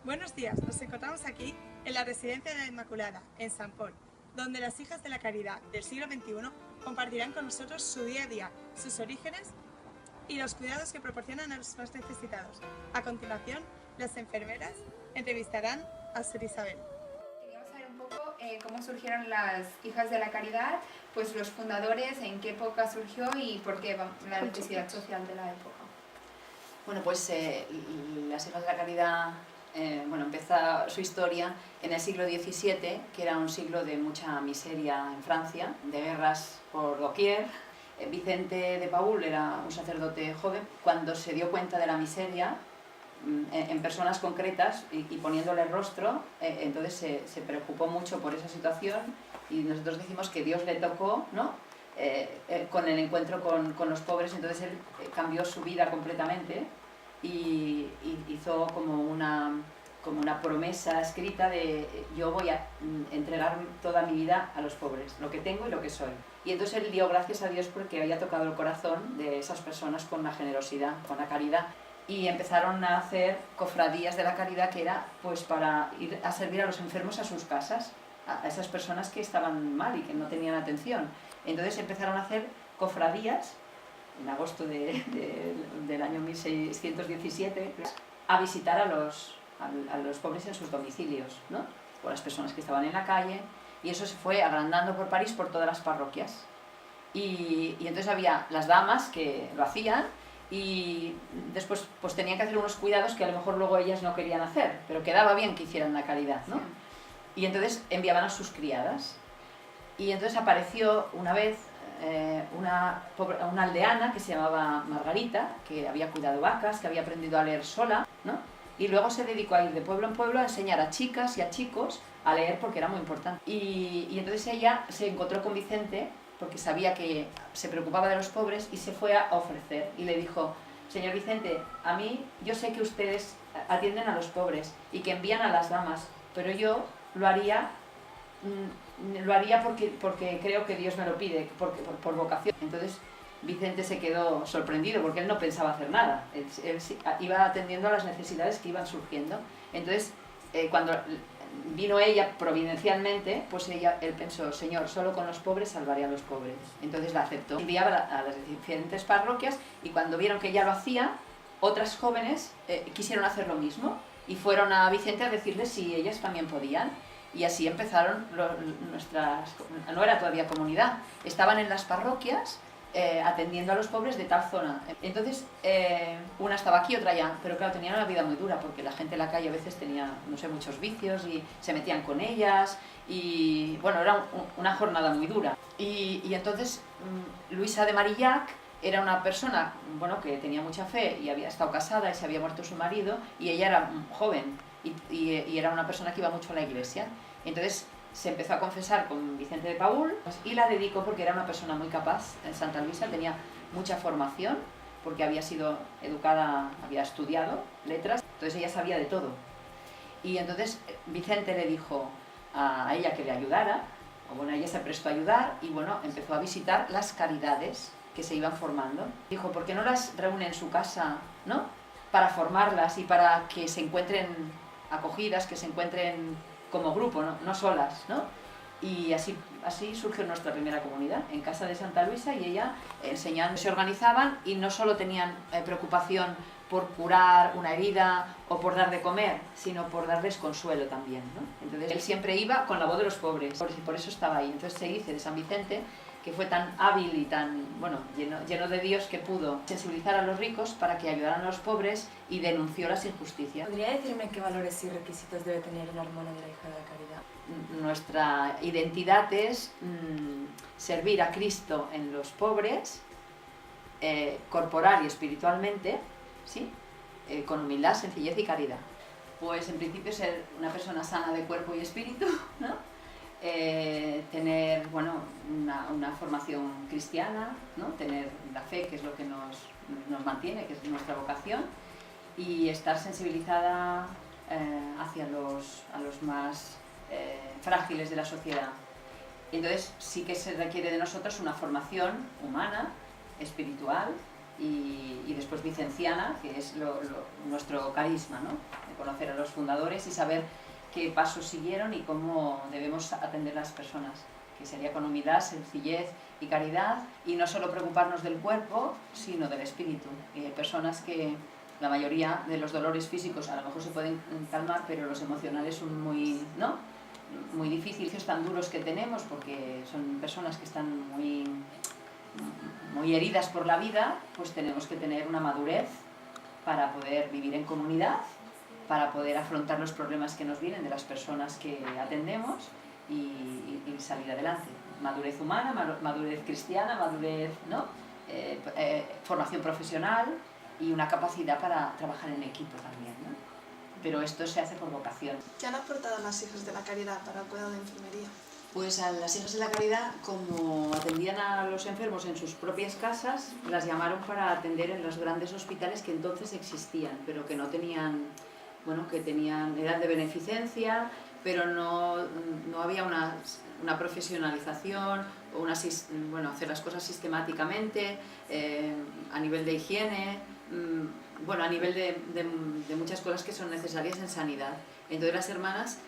Buenos días, nos encontramos aquí en la Residencia de la Inmaculada, en San Pol, donde las hijas de la caridad del siglo XXI compartirán con nosotros su día a día, sus orígenes y los cuidados que proporcionan a los más necesitados. A continuación, las enfermeras entrevistarán a Sor Isabel. Queríamos saber un poco cómo surgieron las hijas de la caridad, pues los fundadores, en qué época surgió y por qué la necesidad social de la época. Bueno, pues las hijas de la caridad empieza su historia en el siglo XVII, que era un siglo de mucha miseria en Francia, de guerras por doquier. Vicente de Paúl era un sacerdote joven. Cuando se dio cuenta de la miseria en personas concretas y poniéndole el rostro, entonces se preocupó mucho por esa situación, y nosotros decimos que Dios le tocó, ¿no? Con el encuentro con los pobres. Entonces él cambió su vida completamente y hizo como una promesa escrita de yo voy a entregar toda mi vida a los pobres, lo que tengo y lo que soy. Y entonces él dio gracias a Dios porque había tocado el corazón de esas personas con la generosidad, con la caridad. Y empezaron a hacer cofradías de la caridad, que era pues para ir a servir a los enfermos a sus casas, a esas personas que estaban mal y que no tenían atención. Entonces empezaron a hacer cofradías en agosto del año 1617 a visitar a los pobres en sus domicilios, ¿no? O las personas que estaban en la calle, y eso se fue agrandando por París, por todas las parroquias. Y entonces había las damas que lo hacían, y después pues tenían que hacer unos cuidados que a lo mejor luego ellas no querían hacer, pero quedaba bien que hicieran la caridad, ¿no? Y entonces enviaban a sus criadas. Y entonces apareció una vez una aldeana que se llamaba Margarita, que había cuidado vacas, que había aprendido a leer sola, ¿no? Y luego se dedicó a ir de pueblo en pueblo a enseñar a chicas y a chicos a leer, porque era muy importante. Y entonces ella se encontró con Vicente, porque sabía que se preocupaba de los pobres, y se fue a ofrecer y le dijo: señor Vicente, a mí, yo sé que ustedes atienden a los pobres y que envían a las damas, pero yo lo haría porque creo que Dios me lo pide, por vocación. Entonces Vicente se quedó sorprendido, porque él no pensaba hacer nada, él iba atendiendo a las necesidades que iban surgiendo. Entonces cuando vino ella providencialmente, pues él pensó: Señor, solo con los pobres salvaré a los pobres. Entonces la aceptó, enviaba a las diferentes parroquias, y cuando vieron que ella lo hacía, otras jóvenes quisieron hacer lo mismo y fueron a Vicente a decirle si ellas también podían. Y así empezaron no era todavía comunidad, estaban en las parroquias atendiendo a los pobres de tal zona. Entonces una estaba aquí, otra allá, pero claro, tenían una vida muy dura, porque la gente en la calle a veces tenía, no sé, muchos vicios y se metían con ellas, y bueno, era una jornada muy dura. Y entonces Luisa de Marillac era una persona, bueno, que tenía mucha fe y había estado casada y se había muerto su marido, y ella era joven y era una persona que iba mucho a la iglesia. Entonces se empezó a confesar con Vicente de Paúl y la dedicó, porque era una persona muy capaz. En Santa Luisa tenía mucha formación, porque había sido educada, había estudiado letras, entonces ella sabía de todo. Y entonces Vicente le dijo a ella que le ayudara, o bueno, ella se prestó a ayudar, y bueno, empezó a visitar las caridades que se iban formando. Dijo: ¿por qué no las reúne en su casa, ¿no? Para formarlas y para que se encuentren acogidas, que se encuentren como grupo, no solas, ¿no? Y así surgió nuestra primera comunidad, en casa de Santa Luisa, y ella enseñando. Se organizaban y no solo tenían preocupación por curar una herida o por dar de comer, sino por darles consuelo también, ¿no? Entonces él siempre iba con la voz de los pobres, y por eso estaba ahí. Entonces se dice de San Vicente que fue tan hábil y tan, bueno, lleno de Dios, que pudo sensibilizar a los ricos para que ayudaran a los pobres, y denunció las injusticias. ¿Podría decirme qué valores y requisitos debe tener una hermana de la hija de la caridad? Nuestra identidad es servir a Cristo en los pobres, corporal y espiritualmente, ¿sí? Con humildad, sencillez y caridad. Pues en principio ser una persona sana de cuerpo y espíritu, ¿no? Tener, bueno, una formación cristiana, ¿no? Tener la fe, que es lo que nos mantiene, que es nuestra vocación, y estar sensibilizada hacia a los más frágiles de la sociedad. Entonces sí que se requiere de nosotros una formación humana, espiritual, y después Vicenciana, que es nuestro carisma, ¿no? De conocer a los fundadores y saber qué pasos siguieron y cómo debemos atender a las personas, que sería con humildad, sencillez y caridad, y no solo preocuparnos del cuerpo, sino del espíritu. Hay personas que la mayoría de los dolores físicos a lo mejor se pueden calmar, pero los emocionales son muy, ¿no? Muy difíciles, tan duros que tenemos, porque son personas que están muy heridas por la vida, pues tenemos que tener una madurez para poder vivir en comunidad, para poder afrontar los problemas que nos vienen de las personas que atendemos y salir adelante. Madurez humana, madurez cristiana, madurez, ¿no? Formación profesional y una capacidad para trabajar en equipo también, ¿no? Pero esto se hace por vocación. ¿Qué han aportado las hijas de la caridad para el cuidado de enfermería? Pues a las hijas de la caridad, como atendían a los enfermos en sus propias casas, las llamaron para atender en los grandes hospitales que entonces existían, pero que no tenían, bueno, que tenían, eran de beneficencia, pero no había una profesionalización, o bueno, hacer las cosas sistemáticamente, a nivel de higiene, bueno, a nivel de muchas cosas que son necesarias en sanidad. Entonces las hermanas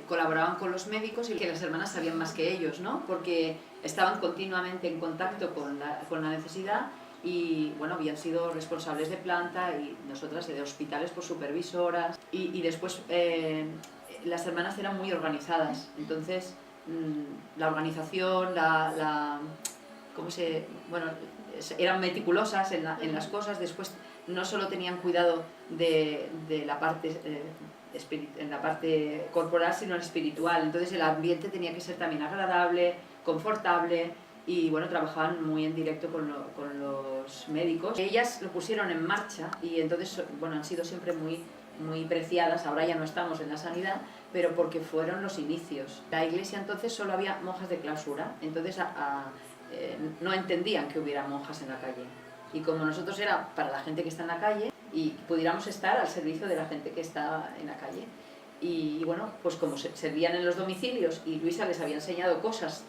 colaboraban con los médicos y que las hermanas sabían más que ellos, ¿no? Porque estaban continuamente en contacto con la necesidad y, bueno, habían sido responsables de planta y nosotras de hospitales por supervisoras y después las hermanas eran muy organizadas, entonces la organización, bueno, eran meticulosas en las cosas, después no solo tenían cuidado de la parte en la parte corporal, sino espiritual. Entonces el ambiente tenía que ser también agradable, confortable y bueno, trabajaban muy en directo con los médicos. Ellas lo pusieron en marcha y entonces bueno, han sido siempre muy preciadas. Ahora ya no estamos en la sanidad, pero porque fueron los inicios. La iglesia entonces solo había monjas de clausura, entonces no entendían que hubiera monjas en la calle. Y como nosotros era para la gente que está en la calle, y pudiéramos estar al servicio de la gente que está en la calle. Y bueno, pues como servían en los domicilios y Luisa les había enseñado cosas,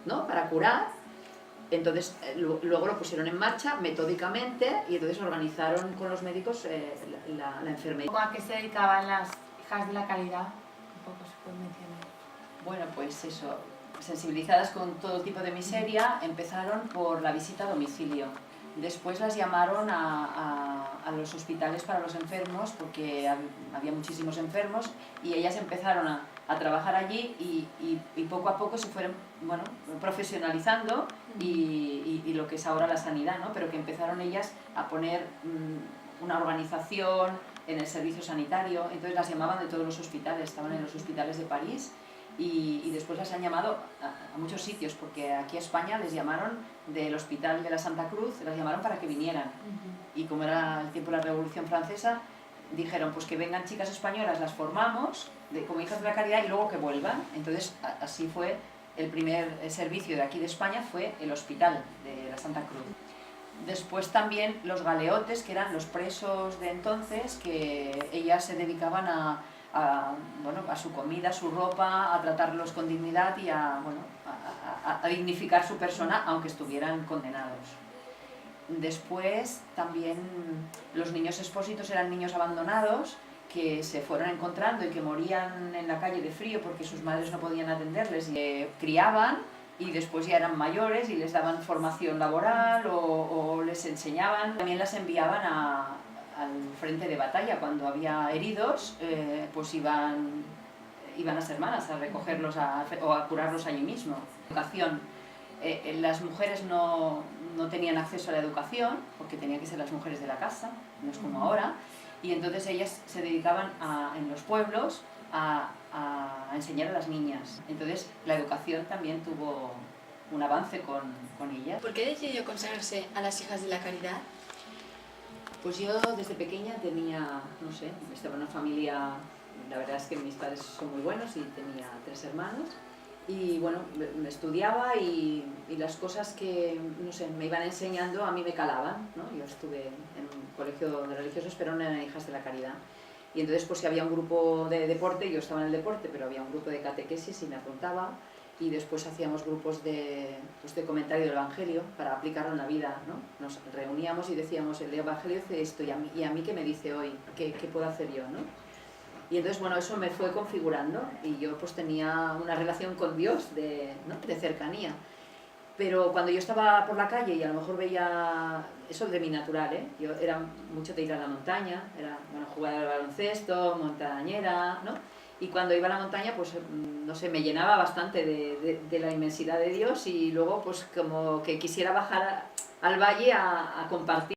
¿no?, para curar, entonces luego lo pusieron en marcha metódicamente y entonces organizaron con los médicos la enfermería. ¿Cómo a qué se dedicaban las hijas de la caridad? Un poco se puede mencionar. Bueno, pues eso, sensibilizadas con todo tipo de miseria, empezaron por la visita a domicilio. Después las llamaron a los hospitales para los enfermos porque había muchísimos enfermos y ellas empezaron a trabajar allí y poco a poco se fueron, bueno, profesionalizando y lo que es ahora la sanidad, ¿no? Pero que empezaron ellas a poner una organización en el servicio sanitario, entonces las llamaban de todos los hospitales, estaban en los hospitales de París y después las han llamado a muchos sitios, porque aquí a España les llamaron del Hospital de la Santa Cruz, las llamaron para que vinieran. Y como era el tiempo de la Revolución Francesa, dijeron pues que vengan chicas españolas, las formamos como hijas de la caridad y luego que vuelvan. Entonces así fue el primer servicio de aquí de España, fue el Hospital de la Santa Cruz. Después también los galeotes, que eran los presos de entonces, que ellas se dedicaban a su comida, a su ropa, a tratarlos con dignidad y a dignificar su persona, aunque estuvieran condenados. Después también los niños expósitos eran niños abandonados que se fueron encontrando y que morían en la calle de frío porque sus madres no podían atenderles y criaban y después ya eran mayores y les daban formación laboral o les enseñaban. También las enviaban al frente de batalla cuando había heridos, pues iban las hermanas a recogerlos o a curarlos allí mismo. Educación. Las mujeres no tenían acceso a la educación porque tenían que ser las mujeres de la casa, no es como ahora, y entonces ellas se dedicaban en los pueblos a enseñar a las niñas. Entonces la educación también tuvo un avance con ellas. ¿Por qué decidió consagrarse a las hijas de la caridad? Pues yo desde pequeña tenía, no sé, estaba en una familia, la verdad es que mis padres son muy buenos y tenía 3 hermanos y bueno, me estudiaba y las cosas que, no sé, me iban enseñando a mí me calaban, ¿no? Yo estuve en un colegio de religiosos pero no eran hijas de la caridad y entonces pues si había un grupo de deporte, yo estaba en el deporte pero había un grupo de catequesis y me apuntaba y después hacíamos grupos pues de comentario del Evangelio para aplicarlo en la vida, ¿no? Nos reuníamos y decíamos, el Evangelio dice esto, y a mí ¿qué me dice hoy? ¿Qué puedo hacer yo, no? Y entonces, bueno, eso me fue configurando y yo pues tenía una relación con Dios ¿no? de cercanía. Pero cuando yo estaba por la calle y a lo mejor veía, eso de mi natural, ¿eh? Yo era mucho de ir a la montaña, era, bueno, jugar al baloncesto, montañera, ¿no? Y cuando iba a la montaña, pues, no sé, me llenaba bastante de la inmensidad de Dios y luego, pues, como que quisiera bajar al valle a compartir.